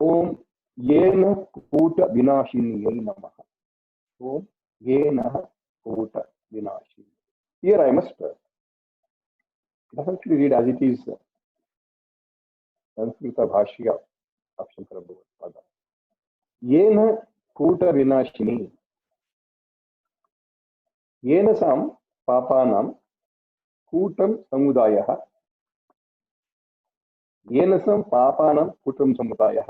ओम येन कूट विनाशिन्यै नमः. Om येन कूट विनाशिनी. Here I must definitely read as it is Sanskrita Bhashya of Shankara Bhagavad. येन कूट विनाशिनी. येन साम पापानां कूटम समुदायः. येन साम पापानां कूटम समुदायः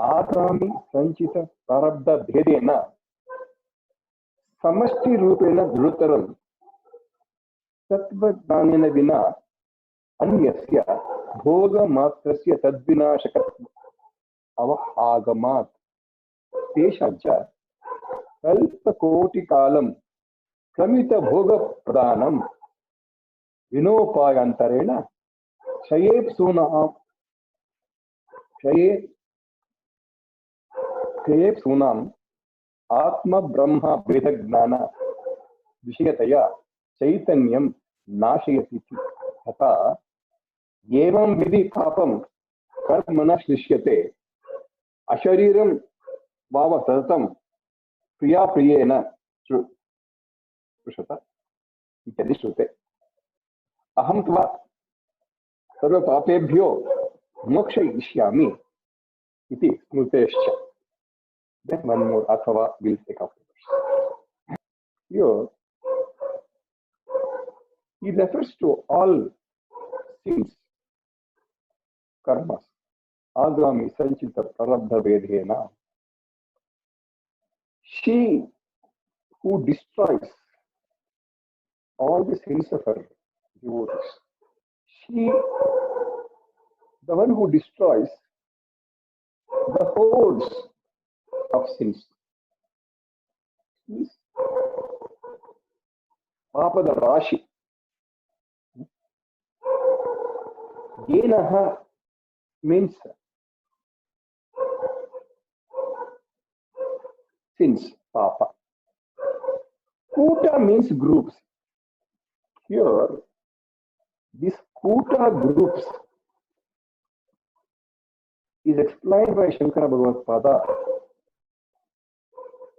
आगामि संचित प्रारब्ध भेदेन समष्टि रूपेण गुरुतरं तत्वज्ञानेन विना अन्यस्य भोगमात्रस्य तद्विनाशकत्व आगमात् तेषाञ्च कल्पकोटिकालं क्रमितभोगप्रदानं विनोपायान्तरेण क्षयेप्सूनाम् आत्मब्रह्म भेदज्ञान विषयतया चैतन्यं नाशयति. तथा एवं विधि पापं कर्म न श्लिष्यते अशरीरं वाव सततं प्रियाप्रियेण श्रुत इत्यादि श्रुते. अहं त्वा सर्वपापेभ्यो मोक्षयिष्यामि इति स्मृतेश्च. Then one more athava will take afterwards. Here he refers to all sins, karmas, agami sanchita prarabdha vedhena. She who destroys all the sins of her devotees, she, the one who destroys the hordes of sins, is papada rashi. Yenaha means sins, papa. Kuta means groups. Here, these Kuta groups is explained by Shankara Bhagavad.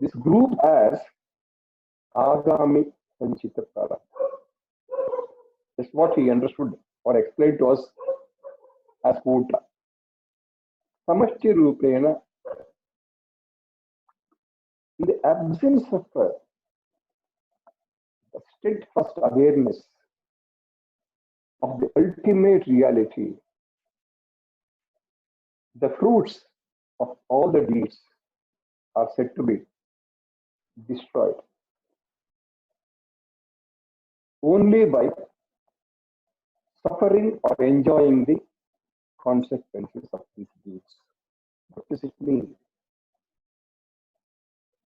This group as Agami Sanchita Prarabdha. That's what he understood or explained to us as Kuta. Samashti Rupena, in the absence of a steadfast awareness of the ultimate reality, the fruits of all the deeds are said to be destroyed. Only by suffering or enjoying the consequences of these deeds. What does it mean?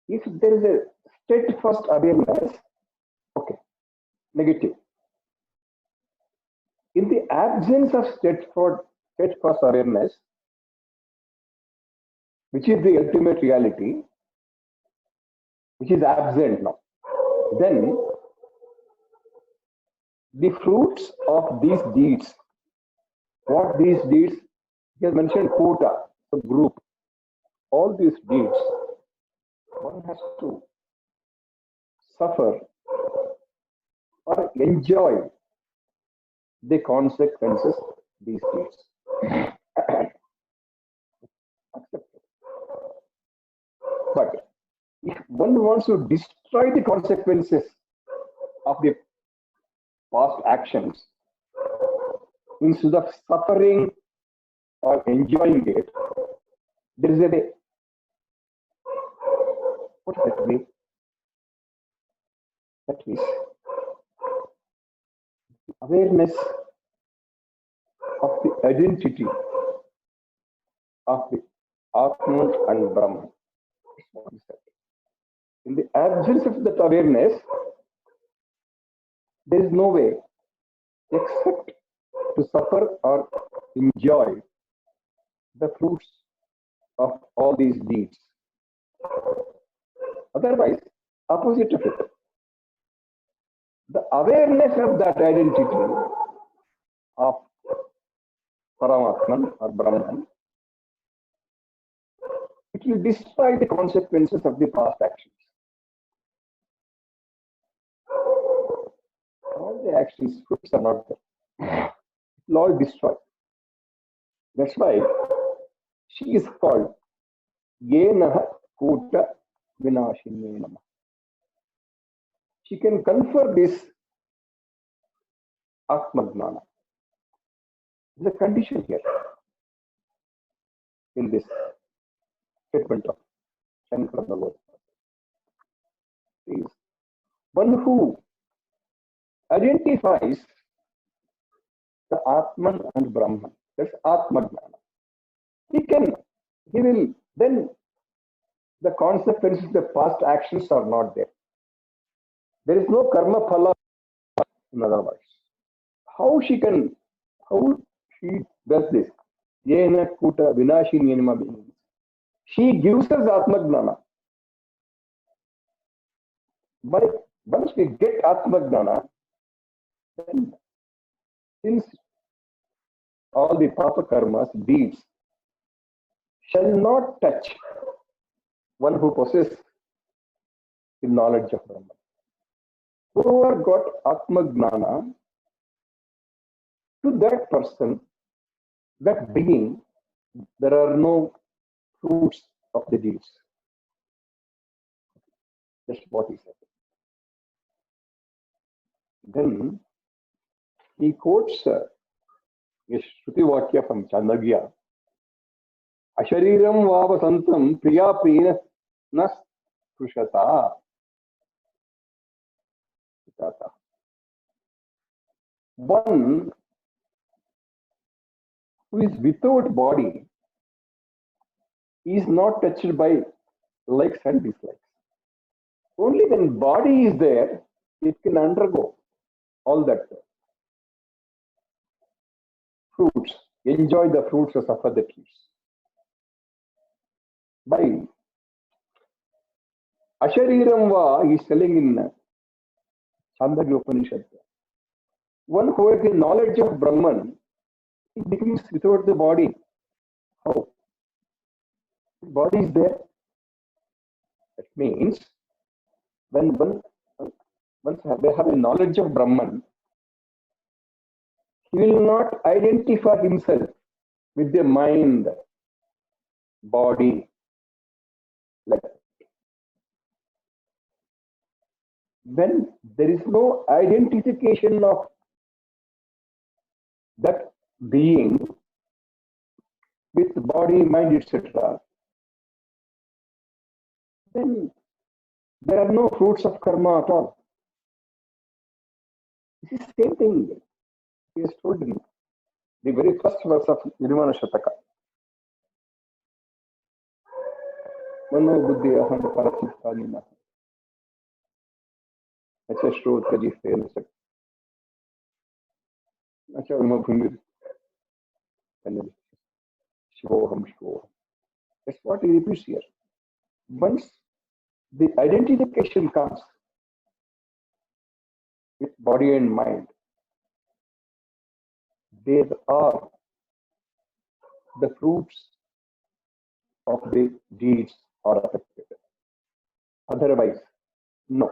If there is a steadfast awareness, okay, negative. In the absence of steadfast awareness, which is the ultimate reality, which is absent now, then the fruits of these deeds, what these deeds, he has mentioned Kota, the group, all these deeds, one has to suffer or enjoy the consequences of these deeds. But if one wants to destroy the consequences of the past actions, instead of suffering or enjoying it, there is a way. What is that way? That is awareness of the identity of the Atman and Brahman. In the absence of that awareness, there is no way except to suffer or enjoy the fruits of all these deeds. Otherwise, opposite of it, the awareness of that identity of Paramatman or Brahman It will destroy the consequences of the past actions. All the actions, fruits are not there. It will all destroy. That's why she is called Yenaha Kuta Vinashini Nama. She can confer this Atmagnana. The condition here in this statement of Shankara Bhagavad is one who identifies the Atman and Brahman. That's Atmagnana. He will, then the consequences of the past actions are not there. There is no karma phala, in other words. How she does this? Yena Kuta Vinashini Nima means she gives us Atmagnana. But once we get Atmagnana, then since all the papa karmas, deeds, shall not touch one who possesses the knowledge of Brahman. Whoever got Atmagnana, to that person, that being, there are no fruits of the deeds. That's what he said. Then he quotes a Shruti Vakya from Chandagya. Ashariram vavasantam priyapena nas krushata. One who is without body is not touched by likes and dislikes. Only when body is there, it can undergo all that fruits, enjoy the fruits or suffer the trees. By Ashariram va is telling in Chandagya Upanishad. One who has the knowledge of Brahman, he becomes without the body. How? The body is there. That means when once they have a knowledge of Brahman, he will not identify himself with the mind, body. Like when there is no identification of that being with body, mind, etc., then there are no fruits of karma at all. This is the same thing he has told in the very first verse of Nirvana Shataka. Mano buddhi aham parachittanina. Acha shrot kaji fail sak. Acha umabhumir. Shivoham shivoham. That's what he repeats here. Once the identification comes with body and mind, there are the fruits of the deeds are affected. Otherwise, no.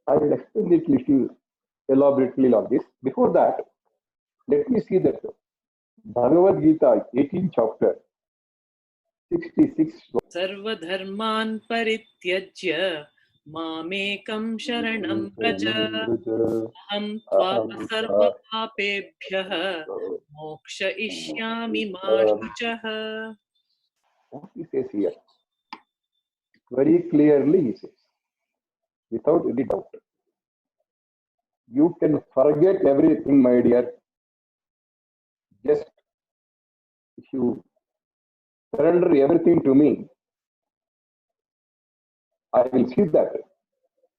I will explain it little elaborately on this. Before that, let me see that Bhagavad Gita, 18th chapter, 66. Sarvadharman parityajya mamekam sharanam vraja aham tva sarva papebhyah moksha ishyami ma shuchah. What he says here, very clearly he says, without any doubt, you can forget everything, my dear. Just if you surrender everything to me, I will see that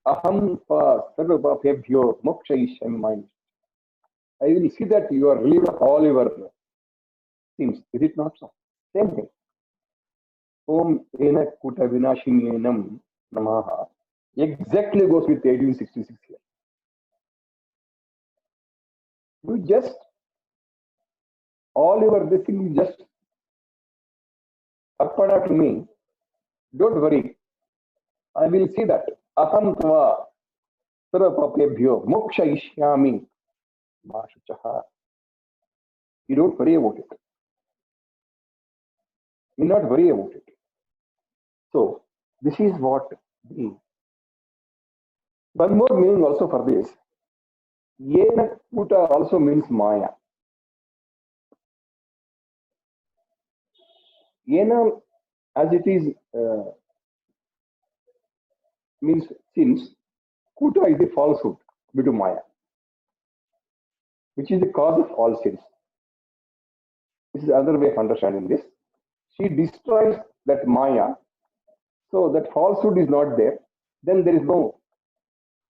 aham sarva papebhyo moksha ishyami ma. I will see that you are relieved of all your sins. Is it not so? Same thing. Om ena kuta vinashinenam namaha exactly goes with 1866 here. You just, all your this thing, you just Arpana to me, don't worry, I will see that. Aham tva sarvapapebhyo mokshayishyami ma shuchaha. You don't worry about it. You not worry about it. So this is what the one more meaning also for this. Yena kuta also means Maya. Yena, as it is, means since kuta is the falsehood due to Maya, which is the cause of all sins. This is another way of understanding this. She destroys that Maya, so that falsehood is not there. Then there is no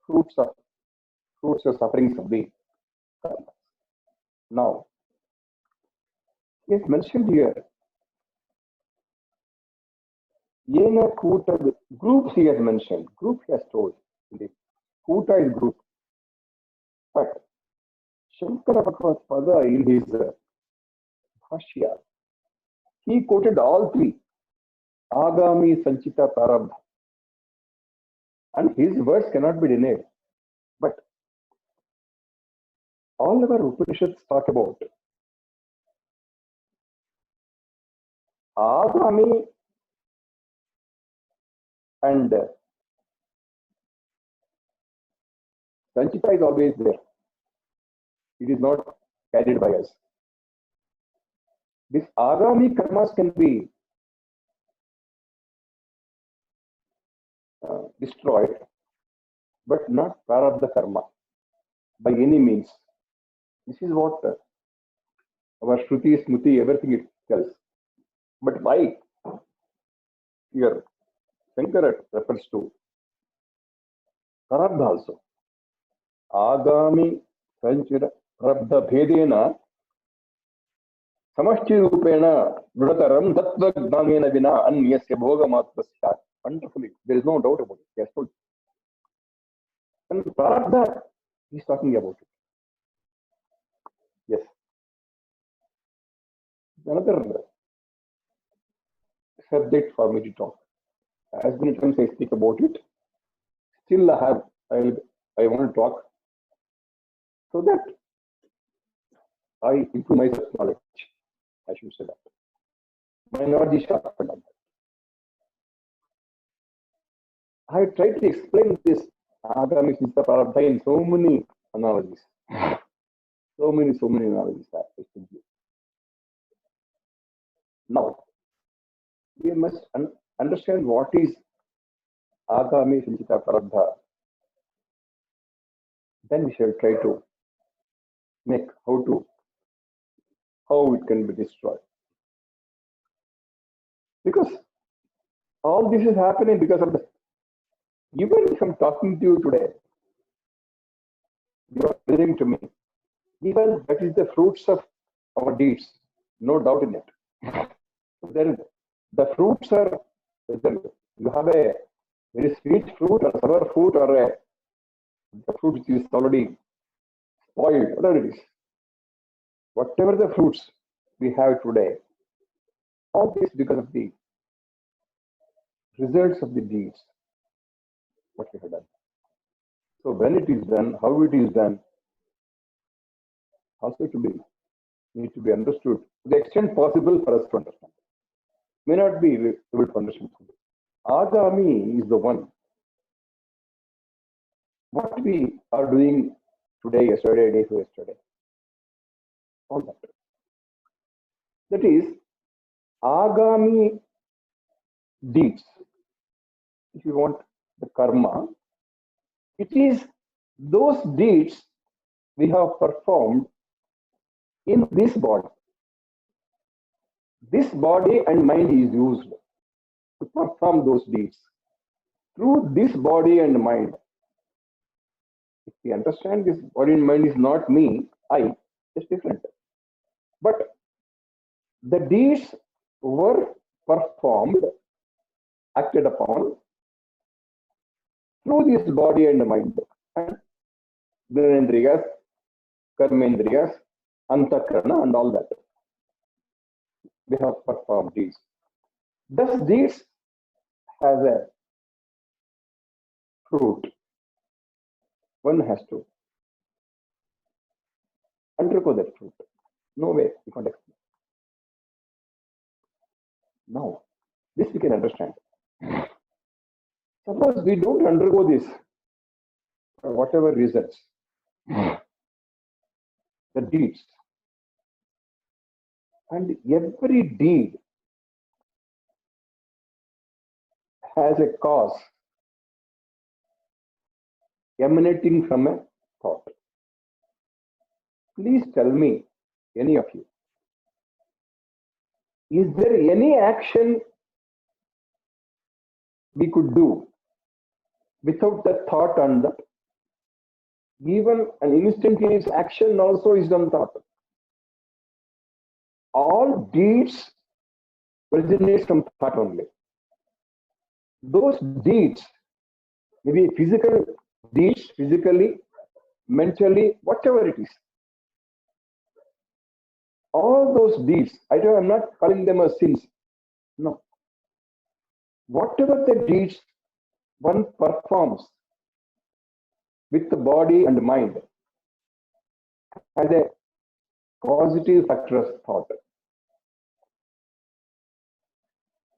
fruits or sufferings of the karma. Now, he has mentioned here, Yena Kuta, groups he has mentioned, group he has told. Kuta is group. But Shankara Bhagavad in his Bhashya, he quoted all three, Agami, Sanchita, Prarabdha. And his words cannot be denied. But all our Upanishads talk about Agami and Sanchita is always there. It is not carried by us. This Agami karmas can be destroyed, but not Prarabdha karma by any means. This is what our Shruti, Smriti, everything it tells. But why here Shankara refers to Prarabdha also. Agami Sanchita Prarabdha Bhedena Samashti Rupena Vrataram Tattva Gnanena Vina Anyasya Bhogamatmasya. Wonderfully. There is no doubt about it. Yes, and Prarabdha, he is talking about it. Yes. Another subject for me to talk. As many times I speak about it, still I want to talk so that I improve my knowledge. I should say that. My knowledge is sharpened on that. I tried to explain this Agami Sanchita Prarabdha in so many analogies. So many analogies. Now, we must understand what is Agami Sanchita Prarabdha. Then we shall try to make how it can be destroyed. Because all this is happening because of the, even if I'm talking to you today, you are listening to me, even that is the fruits of our deeds, no doubt in it. Then the fruits are, whether you have a very sweet fruit or sour fruit or the fruit which is already spoiled, whatever it is. Whatever the fruits we have today, all this because of the results of the deeds, what we have done. So when it is done, how it is done, also need to be understood to the extent possible for us to understand. May not be able to understand. Agami is the one. What we are doing today, yesterday, day for yesterday, all that. That is Agami deeds. If you want the karma, it is those deeds we have performed in this body. This body and mind is used to perform those deeds through this body and mind. If we understand this body and mind is not me, I, it's different. But the deeds were performed, acted upon through this body and mind. And Gyanendriyas, Karmendriyas, Antakarana, and all that. We have performed these. Thus, deeds has a fruit. One has to undergo that fruit. No way you can't explain. Now, this we can understand. Suppose we don't undergo this for whatever reasons, the deeds, and every deed has a cause emanating from a thought. Please tell me, any of you, is there any action we could do without the thought on that? Even an instantaneous action also is done thought. All deeds originate from thought only. Those deeds, maybe physical deeds, physically, mentally, whatever it is, all those deeds, I'm not calling them as sins. No. Whatever the deeds one performs with the body and mind has a positive factor of thought.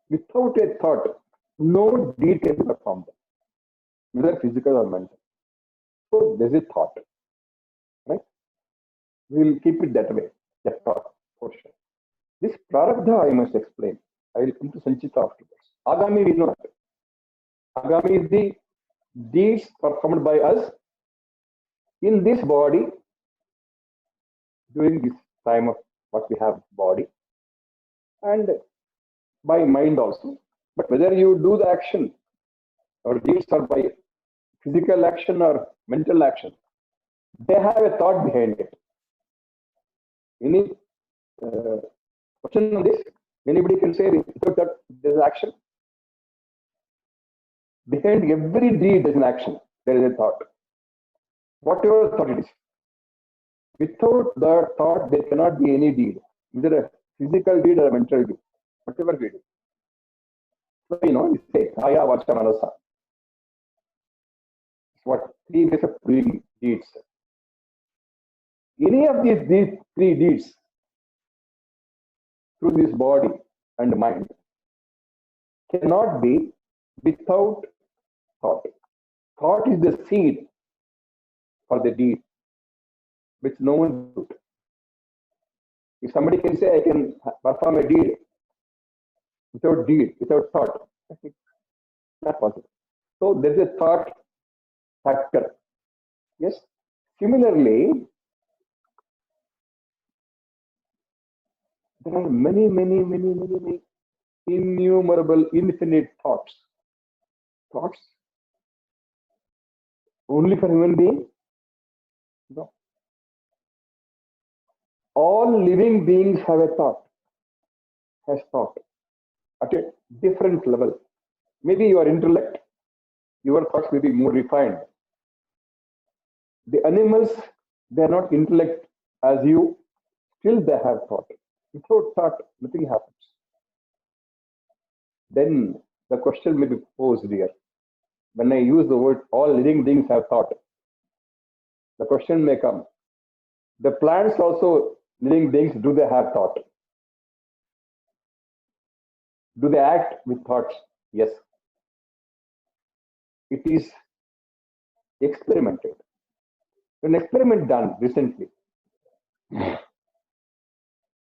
Without a thought, no deed can be performed, whether physical or mental. So there's a thought, right? We'll keep it that way, that thought portion. This prarabdha I must explain. I will come to Sanchita afterwards. Agami we know that. Agami is the deeds performed by us in this body during this time of what we have body and by mind also. But whether you do the action or deeds are by physical action or mental action, they have a thought behind it. Any question on this? Anybody can say without that there's action? Behind every deed there's an action. There is a thought. Whatever thought it is. Without the thought, there cannot be any deed, either a physical deed or a mental deed, whatever we do. So, we say, Kaya, Vacha, Manasa. What 3 ways of doing deeds. Any of these 3 deeds through this body and mind cannot be without thought. Thought is the seed for the deed, which no one does. If somebody can say, I can perform a deed, without thought, it's not possible. So there is a thought factor. Yes. Similarly, there are many innumerable, infinite thoughts. Thoughts only for human being? No. All living beings have a thought, has thought at a different level. Maybe your intellect, your thoughts may be more refined. The animals, they are not intellect as you, still they have thought. Without thought, nothing happens. Then the question may be posed here. When I use the word all living beings have thought, the question may come. The plants also, living beings, do they have thought? Do they act with thoughts? Yes. It is experimented. An experiment done recently.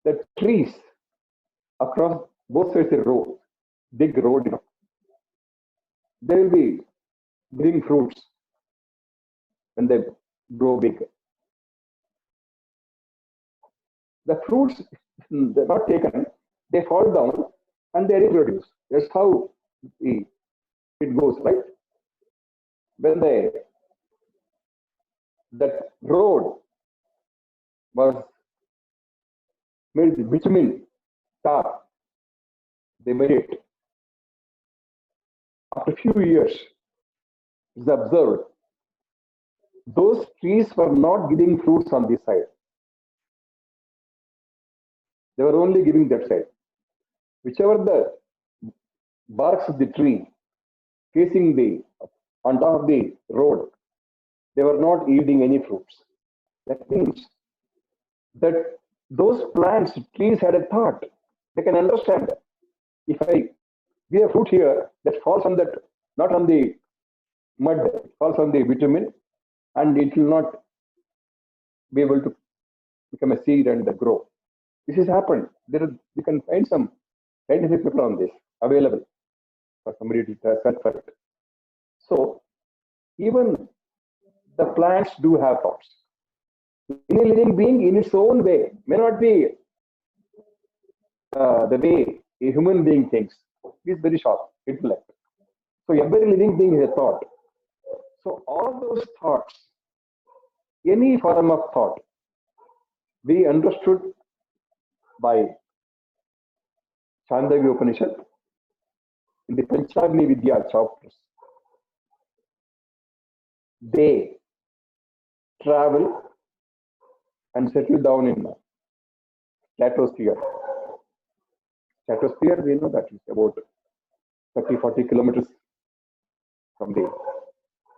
The trees across both sides of the road, big road, they will be giving fruits when they grow big. The fruits, they're not taken, they fall down and they reproduce. That's how it goes, right? When that road was made with bitumen tar, they made it. After a few years, it's observed those trees were not giving fruits on this side. They were only giving that side. Whichever the barks of the tree facing on top of the road, they were not yielding any fruits. That means that those plants, trees had a thought. They can understand. If I give a fruit here that falls on that, not on the mud, it falls on the bitumen, and it will not be able to become a seed and grow. This has happened. You can find some scientific paper on this available for somebody to search for it. So even the plants do have thoughts. Any living being in its own way may not be the way a human being thinks. It is very sharp intellect. So every living being has a thought. So all those thoughts, any form of thought, be understood by Chandogya Upanishad in the Panchagni Vidya chapters. They travel and settle down in stratosphere. Stratosphere, we know that is about 30-40 kilometers from the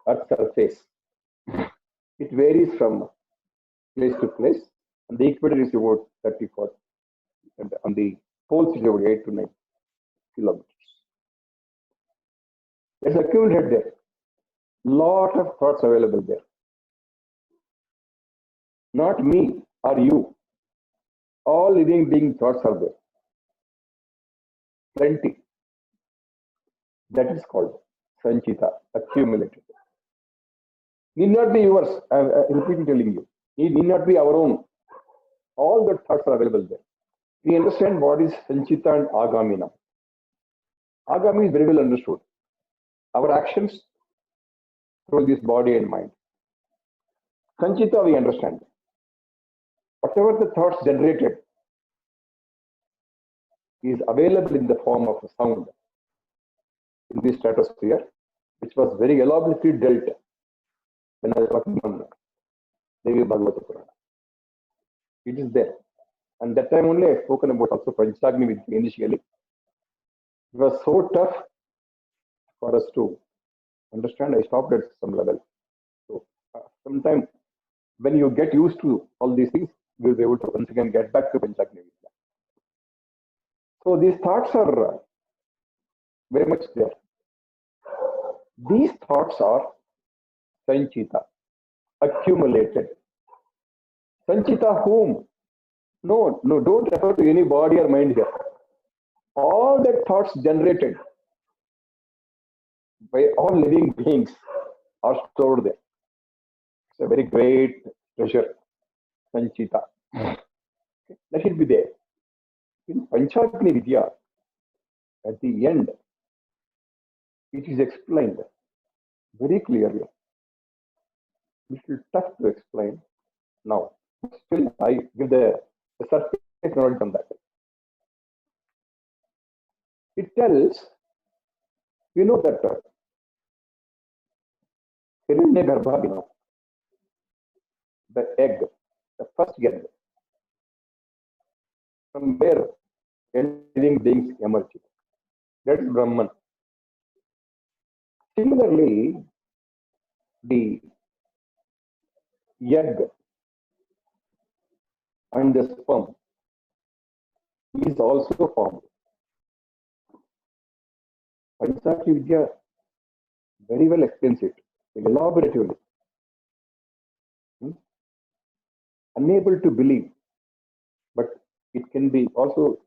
Earth's surface. It varies from place to place, and the equator is about 30-40, and on the poles is about 8 to 9 kilometers. There's accumulated there. Lot of thoughts available there. Not me or you. All living being thoughts are there. Plenty. That is called Sanchita, accumulated. Need not be yours, I'm repeatedly telling you. It need not be our own. All the thoughts are available there. We understand what is Sanchita and Agami now. Agami is very well understood. Our actions through this body and mind. Sanchita, we understand. Whatever the thoughts generated is available in the form of a sound in the stratosphere, which was very elaborately dealt when I was talking on Devi Bhagavata Purana. It is there. And that time only I have spoken about also Panchagni Vidya initially. It was so tough for us to understand. I stopped at some level. So sometime when you get used to all these things, you will be able to once again get back to Panchagni Vidya. So these thoughts are very much there. These thoughts are Sanchita, accumulated. Sanchita whom? No, don't refer to any body or mind here. All the thoughts generated by all living beings are stored there. It's a very great treasure, Sanchita. Let it be there. In Panchagni Vidya, at the end, it is explained very clearly. Little tough to explain now. Still, I give the surface knowledge on that. It tells, we know that Hiranyagarbha, the egg, the first egg, from where living beings emerge. That is Brahman. Similarly, the egg and the sperm is also formed. Panchagni Vidya very well explains it, elaboratively. Unable to believe, but it can be also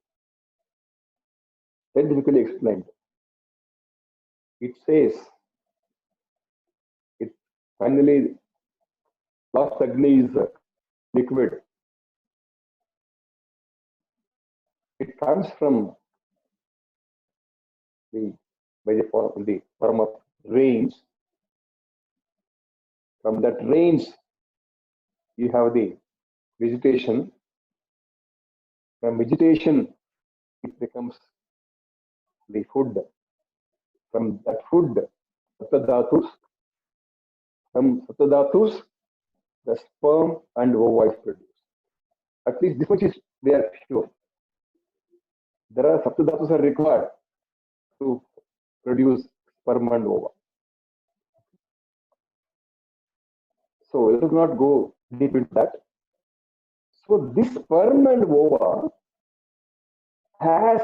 scientifically explained. It says, it finally, last Agni is liquid. It comes from by the form of rains. From that rains, you have the vegetation. From vegetation, it becomes the food. From that food, Satadhatus. From Satadhatus, the sperm and ova is produced. At least this much is they are sure. There are Satadhatus are required to produce sperm and ova. So let us not go deep into that. So this sperm and ova has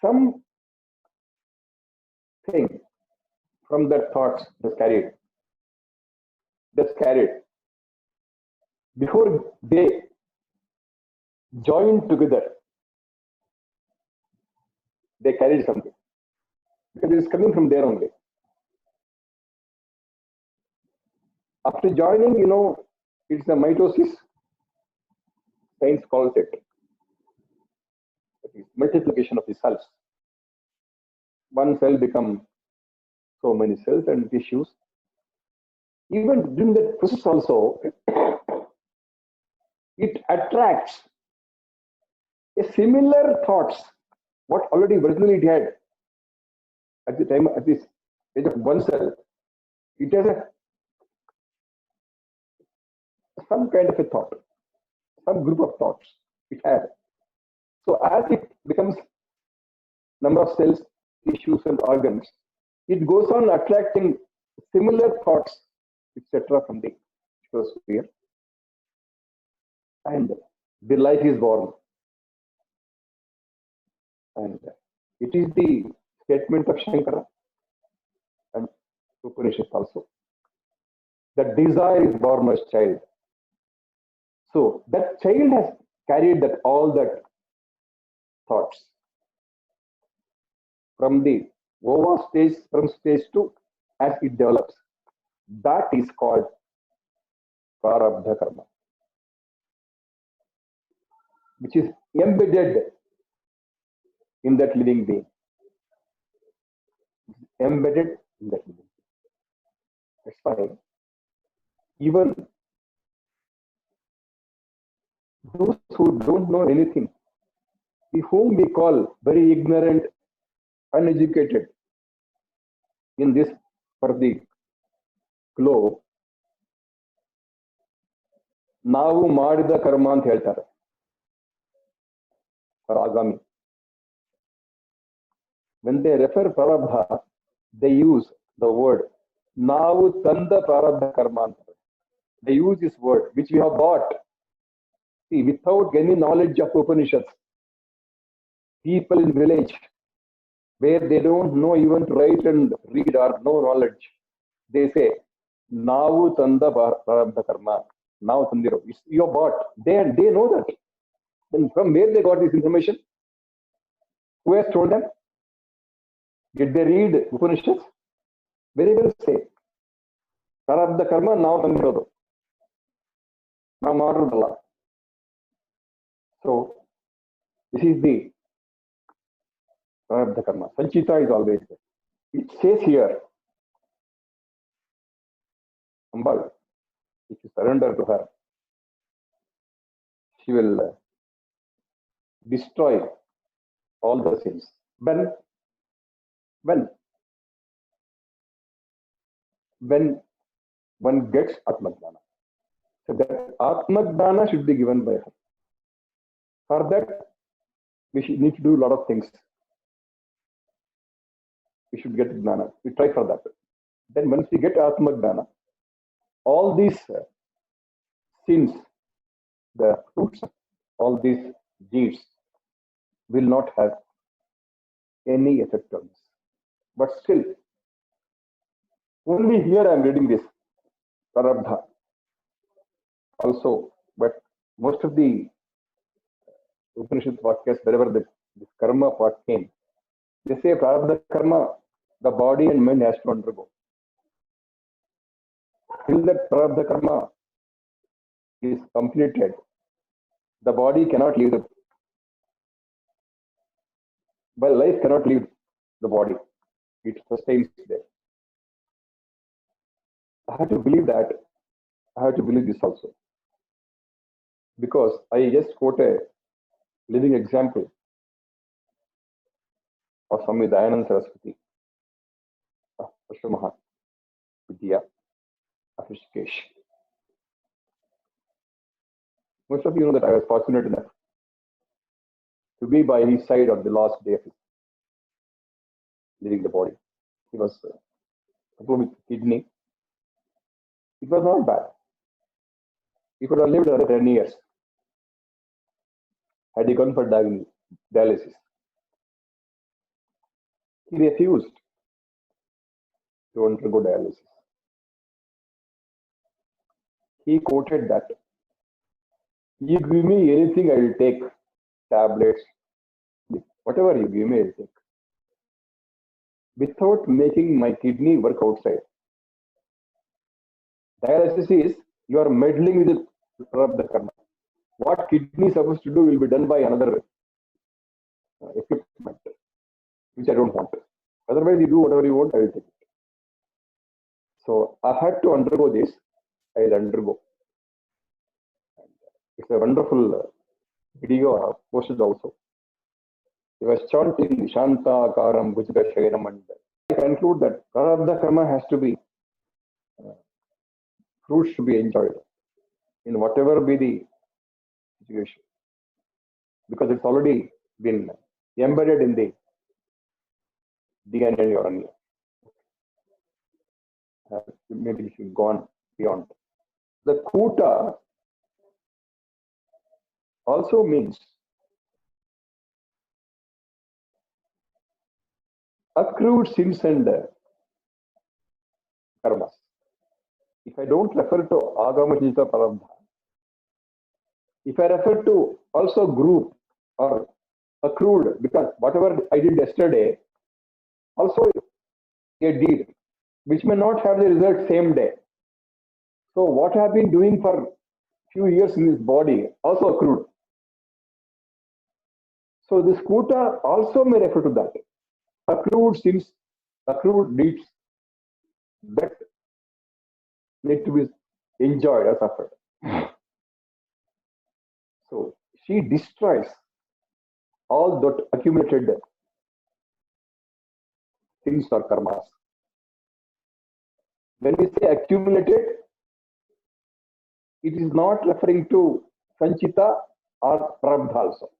some thing from that thoughts that's carried. Before they join together, they carried something. Because it is coming from there only. After joining, it's the mitosis. Science calls it. That is multiplication of the cells. One cell becomes so many cells and tissues. Even during that process also, it attracts a similar thoughts, what already originally it had at the time, at this age of one cell. It has some kind of a thought, some group of thoughts it had. So as it becomes number of cells, tissues and organs, it goes on attracting similar thoughts, etc. from the sphere. And the life is born. And it is the statement of Shankara and Upanishad also. That desire is born as child. So that child has carried that all that thoughts from the ova stage, from stage 2, as it develops. That is called prarabdha karma, which is embedded in that living being. Embedded in that living being. That's why even those who don't know anything, whom we call very ignorant, uneducated in this for the globe, ನಾವು ಮಾಡಿದ ಕರ್ಮ ಅಂತ ಹೇಳ್ತಾರೆ agami. When they refer prarabdha, they use the word ನಾವು ತಂದ ಪ್ರಾರಬ್ಧ ಕರ್ಮ ಅಂತ. They use this word which we have bought. See, without any knowledge of Upanishads, people in village where they don't know even to write and read or no knowledge, they say ನಾವು ತಂದ ಪ್ರಾರಬ್ಧ ಕರ್ಮ, ನಾವು ತಂದಿರೋ. You have bought. They know that. Then from where they got this information? Who has told them? Did they read Upanishads? Very well say. Prarabdha karma ನಾವು ತಂದಿರೋದು, ನಾವು ಮಾಡಿರೋದಲ್ಲ. So this is the prarabdha karma. Sanchita is always there. It says here, Ambal, if you surrender to her, she will destroy all the sins. When one gets Atmajnana. So that Atmajnana should be given by her. For that, we need to do a lot of things. We should get Jnana. We try for that. Then once we get Atmajnana, all these sins, the fruits, all these deeds will not have any effect on us. But still, only here I am reading this prarabdha also, but most of the Upanishad podcasts, wherever this karma part came, they say prarabdha karma, the body and mind has to undergo. Till that prarabdha karma is completed, the body cannot leave life cannot leave the body. It sustains there. I have to believe that. I have to believe this also. Because I just quote a living example of Swami Dayananda Saraswati, of Ashwamaha Vidya, of Rishikesh. Most of you know that I was fortunate enough to be by his side on the last day of his leaving the body. he was with kidney. It was not bad. He could have lived another 10 years had he gone for dialysis. He refused to undergo dialysis. He quoted that, "You give me anything, I will take. Tablets, whatever you give me, I will take. Without making my kidney work outside." Dialysis is you are meddling with the karma. What kidney is supposed to do will be done by another equipment, which I don't want. Otherwise, you do whatever you want, I will take it. So I had to undergo this. I will undergo. It's a wonderful video I have posted also. He was chanting Shanta Karam Bhujga Shayanam, and I conclude that Prarabdha Karma has to be, fruits should be enjoyed in whatever be the situation, because it's already been embedded in the DNA and your onion. Maybe we should go on beyond. The Kuta also means accrued sins and karmas. If I don't refer to Agama Jita Prarabdha, if I refer to also group or accrued, because whatever I did yesterday, also a deed, which may not have the result same day. So what I have been doing for few years in this body also accrued. So this Kuta also may refer to that. Accrued sins, accrued deeds that need to be enjoyed or suffered. So she destroys all that accumulated sins or karmas. When we say accumulated, it is not referring to Sanchita or Prarabdha also.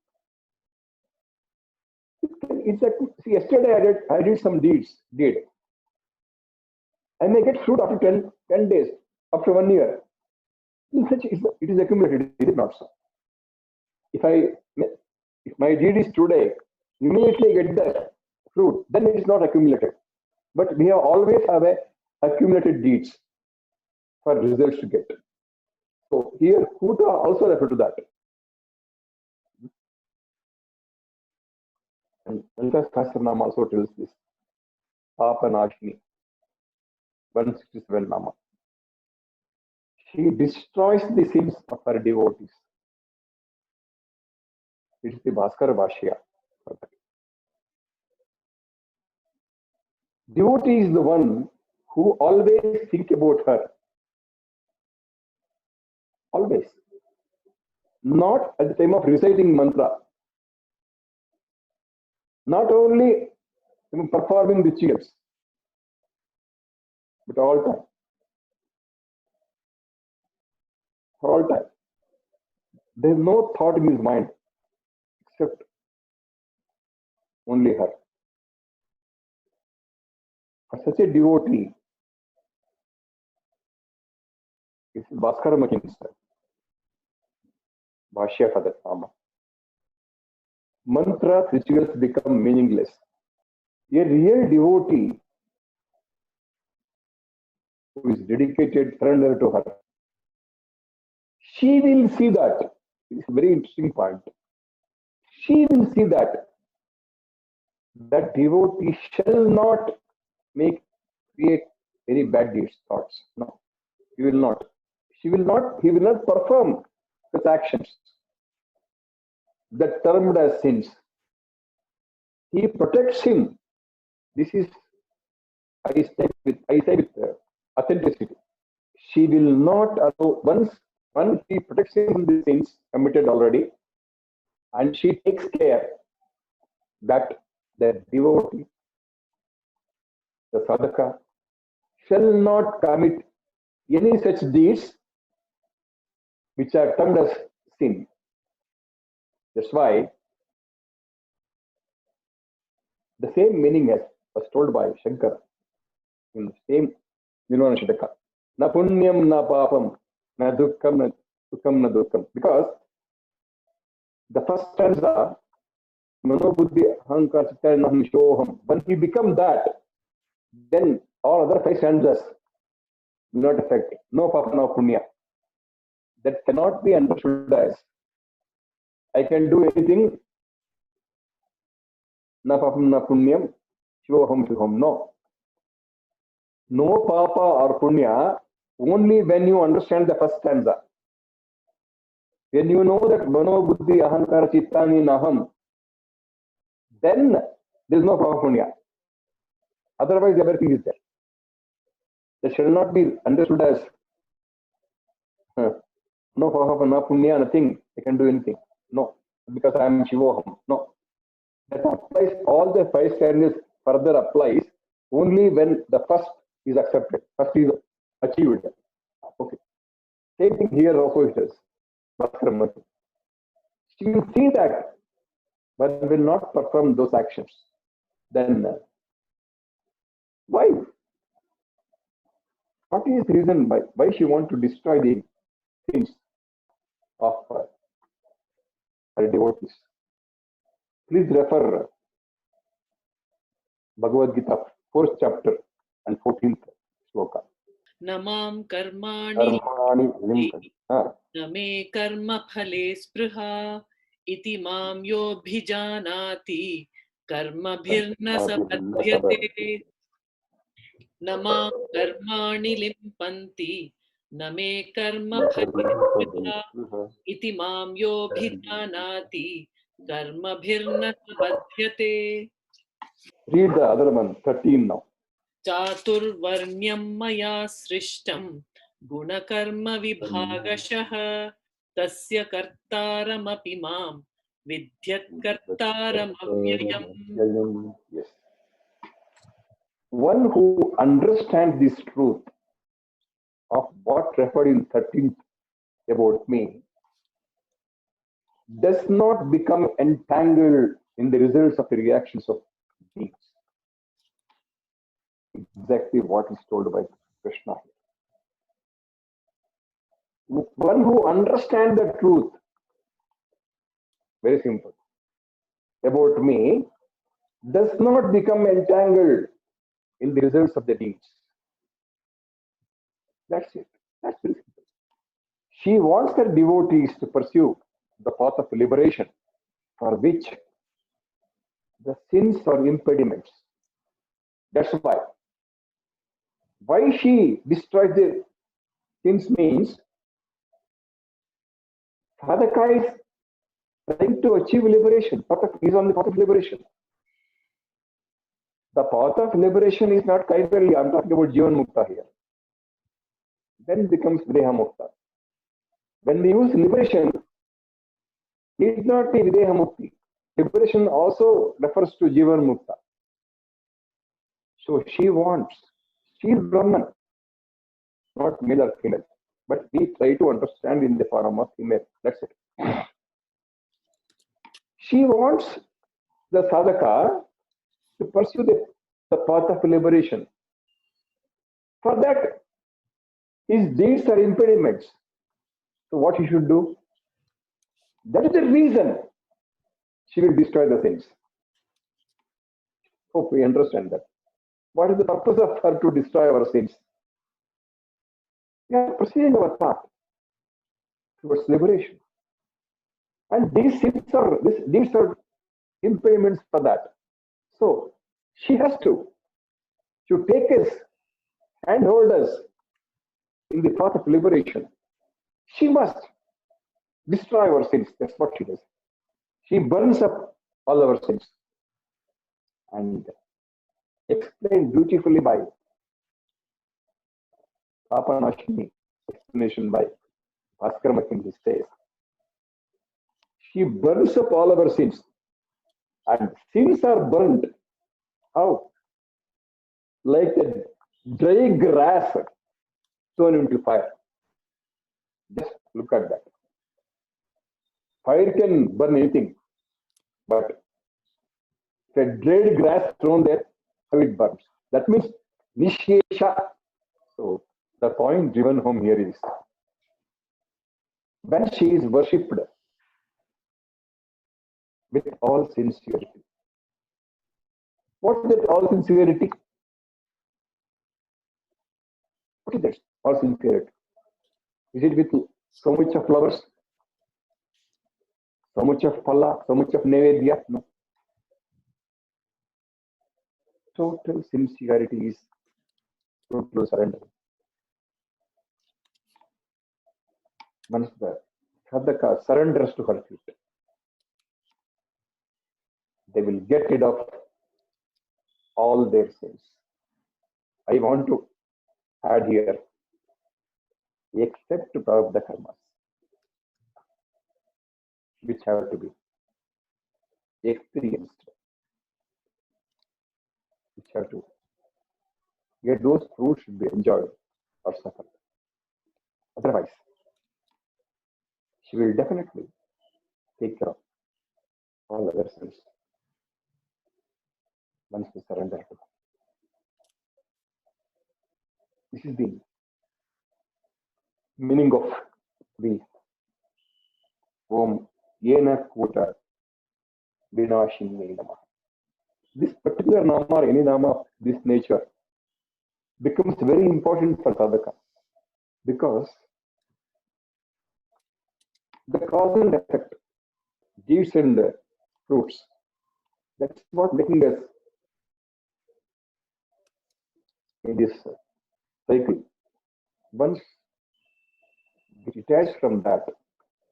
It's like, see, yesterday I did some deed. I may get fruit after 10 days, after 1 year. It is accumulated, is it not so? If my deed is today, immediately get the fruit, then it is not accumulated. But we always have a accumulated deeds for results to get. So here Kuta also refer to that. And Lalita Sahasranam also tells this. Papanashini, 167 Nama. She destroys the sins of her devotees. It is the Bhaskara Bhashya. Devotee is the one who always think about her. Always. Not at the time of reciting mantra. Not only performing rituals, but all time. For all time. There is no thought in his mind except only her. For such a devotee, it's Bhaskara Mahinsa. Bhashya for that Nama. Mantra rituals become meaningless. A real devotee who is dedicated, surrender to her, she will see that. It's a very interesting point. She will see that devotee shall not create very bad deeds, thoughts. No, he will not. He will not perform such actions that termed as sins. He protects him. This is, I say with authenticity. She will not allow, once he protects him from the sins committed already, and she takes care that the devotee, the sadhaka, shall not commit any such deeds which are termed as sin. That's why the same meaning was told by Shankara. in the same Nirvana Shataka. Na punyam na papam, na dukkam na sukham na dukkam. Because the first stanza, Manobuddhi Ahankar Chitta Naham Shoham, when he becomes that, then all other 5 stanzas will not affect it. No papa, no punya. That cannot be understood as I can do anything, na papam na punyam, shivoham shivoham. No. No papa or punya only when you understand the first stanza. When you know that Mano Buddhi Ahankara Chittani Naham, then there is no papa punya. Otherwise, everything is there. That shall not be understood as no papa, no punya, nothing. I can do anything. No, because I am Shivoham. No. That applies, all the 5 stanzas further applies only when the first is accepted, first is achieved. Okay. Same thing here also it is. She will see that, but will not perform those actions. Then why? What is the reason why she wants to destroy the things of her devotees? Please refer Bhagavad Gita, 4th chapter and 14th sloka. Namam karmani name karma phale spruha iti mam yobhijanati karma bhirna sabadhyate. Namam karmani limpanti name karma phale spruha iti mam yobhijanati karma bhirna sabadhyate. Read the other one, 13 now. चातुर्वर्ण्यं मया सृष्टं गुणकर्म विभागशः तस्य कर्तारमपि मां विद्यत्कर्तारमव्ययम्. Yes. One who understands this truth of what referred in 13th about me does not become entangled in the results of the reactions of beings. Exactly what is told by Krishna. One who understands the truth, very simple, about me, does not become entangled in the results of the deeds. That's it. That's very simple. She wants her devotees to pursue the path of liberation, for which the sins are impediments. That's why. Why she destroys the sins means Sadhaka is trying to achieve liberation. He's on the path of liberation. The path of liberation is not Kaivalya. I'm talking about Jivan Mukta here. Then it becomes Videha Mukta. When we use liberation, it is not the Videha Mukti. Liberation also refers to Jivan Mukta. So she is Brahman, not male or female. But we try to understand in the form of female. That's it. She wants the sadhaka to pursue the path of liberation. For that, his deeds are impediments. So what he should do? That is the reason she will destroy the things. Hope we understand that. What is the purpose of her to destroy our sins? We are proceeding our path towards liberation. And these deeds are impediments for that. So she has to take us and hold us in the path of liberation. She must destroy our sins. That's what she does. She burns up all our sins and explained beautifully by Papanashini, explanation by Bhaskar Makinji says. She burns up all our sins, and sins are burned. How? Like a dry grass thrown into fire. Just look at that. Fire can burn anything, but if a dried grass thrown there, how it burns. That means Nishesha. So the point driven home here is when she is worshipped with all sincerity. What is that all sincerity? What is that all sincerity? Is it with so much of flowers, so much of phala, so much of nevedya? No. Total sincerity is total surrender. Once the sadhaka surrenders to her feet, they will get rid of all their sins. I want to add here, except prarabdha karmas, which have to be experienced, which have to get those fruits should be enjoyed or suffered. Otherwise, she will definitely take care of all other sins once we surrender to her. This is the meaning of the Om Yena Kota Vinashini Nama. This particular nama or any nama of this nature becomes very important for sadhaka because the cause and effect, deeds and fruits, that's what making us in this cycle. Once we detach from that,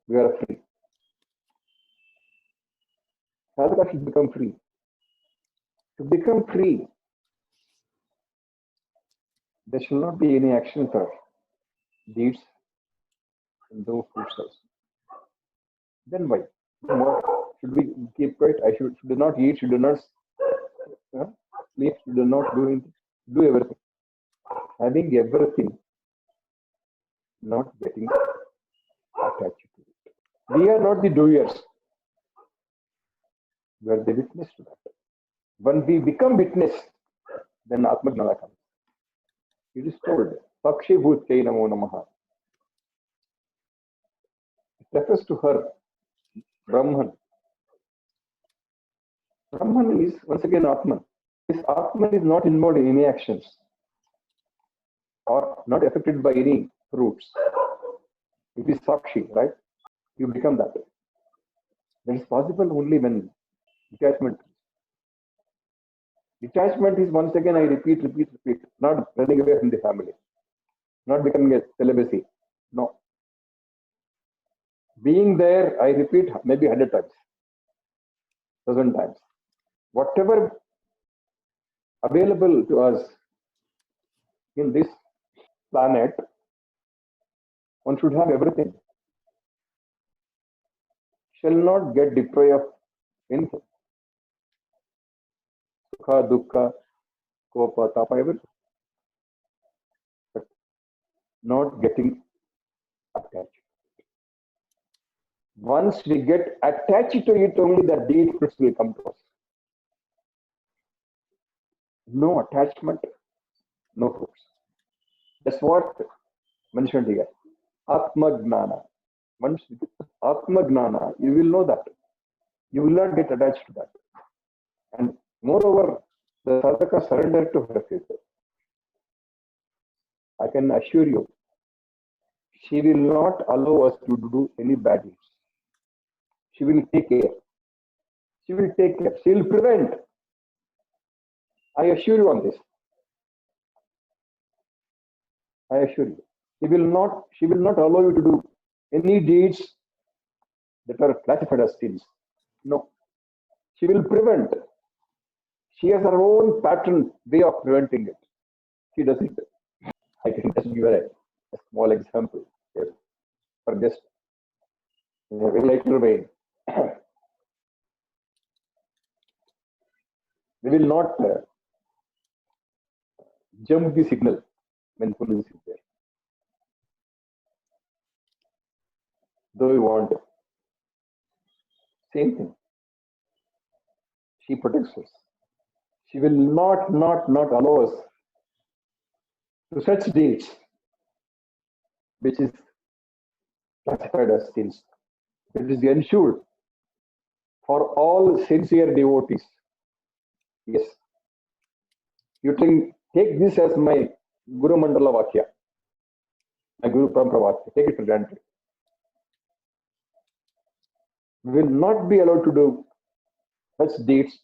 we are free. Sadhaka should become free. To become free, there shall not be any action for deeds and no fruits also. Then why? What should we keep quiet? I should not eat, should not sleep, should not do anything, do everything. Having everything, not getting attached to it. We are not the doers. We are the witness to that. When we become witness, then Atma Gnana comes. It is told, Sakshi Bhutkai Namo Namaha. It refers to her, Brahman. Brahman is once again Atman. This Atman is not involved in any actions or not affected by any fruits. It is Sakshi, right? You become that. That is possible only when detachment. Detachment is once again, I repeat, not running away from the family, not becoming a celibacy. No. Being there, I repeat, maybe 100 times, 1,000 times. Whatever available to us in this planet, one should have everything. Shall not get deprived of anything. Sukha, dukkha, kopa, tapa, everything. But not getting attached. Once we get attached to it, only the deed fruits will come to us. No attachment, no fruits. That's what mentioned here. Atma Gnana. Once Atma Gnana, you will know that. You will not get attached to that. And moreover, the sadhaka surrender to her future. I can assure you, she will not allow us to do any bad deeds. She will take care. She will take care. She will prevent. I assure you on this. I assure you. She will not allow you to do any deeds that are classified as sins. No. She will prevent. She has her own pattern way of preventing it. She does it. I can just give a small example here for just in a lighter way. We will not jump the signal when police is there. Though we want it. Same thing. She protects us. She will not allow us to such deeds, which is classified as sins. It is ensured for all sincere devotees. Yes, you can take this as my Guru Mandala Vakya, my Guru Parampara Vakya. Take it for granted. We will not be allowed to do such deeds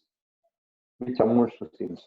which amounts to sins.